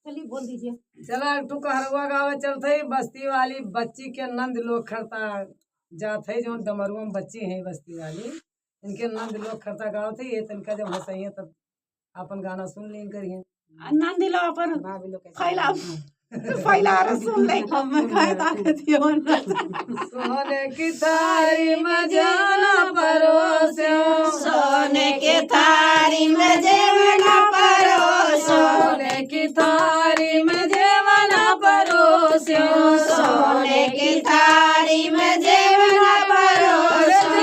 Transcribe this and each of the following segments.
चलिए बोल दीजिए। चला तू कहरुआ गावे चलते बस्ती वाली बच्ची के नंद लोग खड़ता जात है जो डमरुआ में बच्ची है बस्ती वाली इनके नंद लोग खड़ता गाँव थे ये तनका जब हंसई है तब अपन गाना सुन लें करिए नंद लो अपन फैला फैला सुन ले हम कहे ताकत हो सोने की थारी में जाना परोसे सोने के थारी में जेवना परोसो सोने की थारी में जेवना परोसे सोने की थारी में जेवना परोसो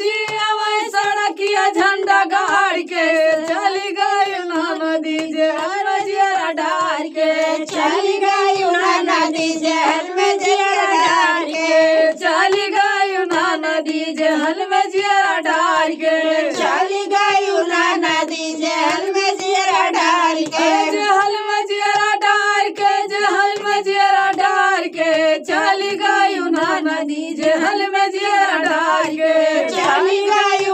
जी अवै सड़किया झंडा गाड़ के चली गई नदी जे हरजिया डार के चली गई नदी जहल में जिया डार के चली गई नदी जहल में जिया डार के चली गई नदी जहल में जिया डार के जहल में जिया डार के जहल में जिया डार के चली गई नदी जहल में जिया डार के चली गई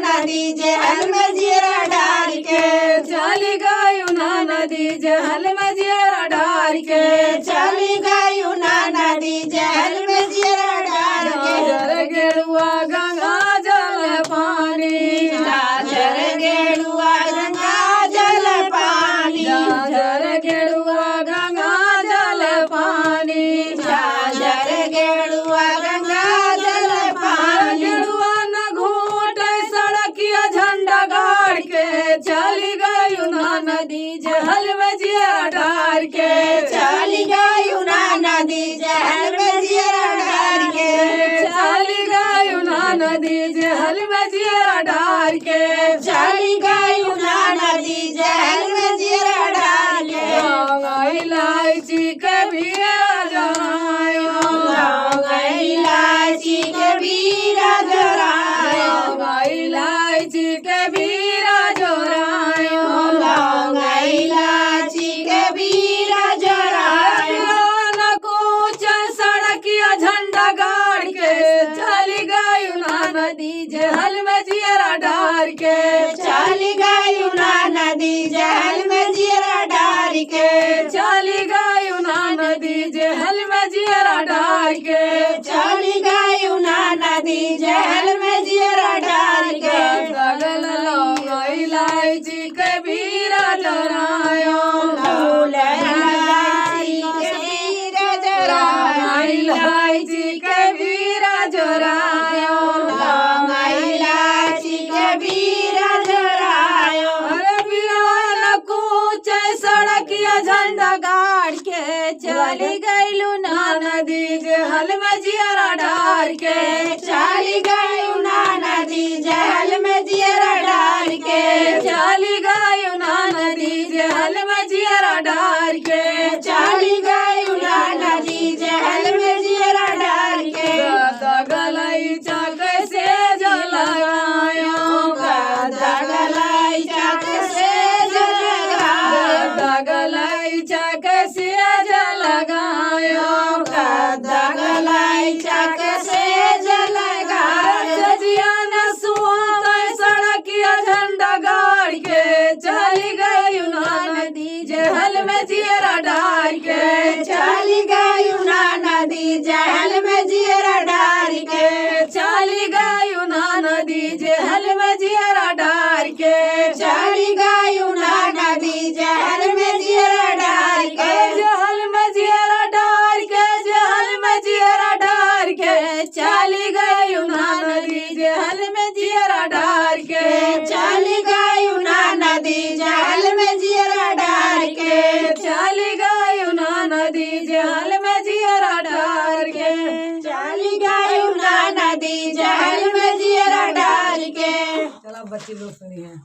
नदी जहल में जिया डार के चली गई नदी जहल में जिया डार के चली गई नदी जहल में जिया डार के जर गेरुआ गंगा जल पानी जर गेरुआ गंगा जल पानी जर गेरुआ गंगा जल पानी जर गेरुआ गंगा जल पानी गेरुआ न घूट सड़किया झंडा गाड़ के चली गई नदी जहल में जिया डार के चली गई नदी जहल में जिया डार के चली गई नदी जहल में जिया डार के चली गई नदी जहल में जिया डार के इलायची के भी जरायो इलायची के बीरा जरायो इलायची के भी जोरायो इलायची के बीरा जरायो न कुछ सड़किया झंडा गाड़ के चली गई नदी जहल में जिया डार के चली गई नदी जहल में जिया डार के चली गई नदी जहल में जिया डार के चली गई नदी जहल में जिया डार के लगल लोग इलायची के बीरा जरायो इलायची के बीरा जरायो इलायची के बीरा जरायो इलायची के बीरा जरायो अरे बिना कुछ सड़किया झंडा गाड़ के चली गई नदी जहल में जिया डार के चली गई नदी जहल में जिया डार के चली गई नदी जहल में जिया डार के चली गई नदी जहल में जिया डार के गलई चक से जलायो गलाई चक से जलगायो गलई चक से जलगायो गलाई चक से जलगायो सजिया न सुत सड़किया झंडा गाड़ के चली गई नदी जहल में जिया डार के चली गई नदी जहल में जिया डार के चली गई नदी जहल में जिया डार के चली गई नदी जहल में जिया डार के जहल में जिया डार के जहल में जिया डार के चली गई नदी जहल में जिया डार के चली गई नदी जहल में जिया डार के चली गई नदी जहल में जिया डार के चली गई नदी जहल में जिया डार के चलो बच्चे लोग सुनिए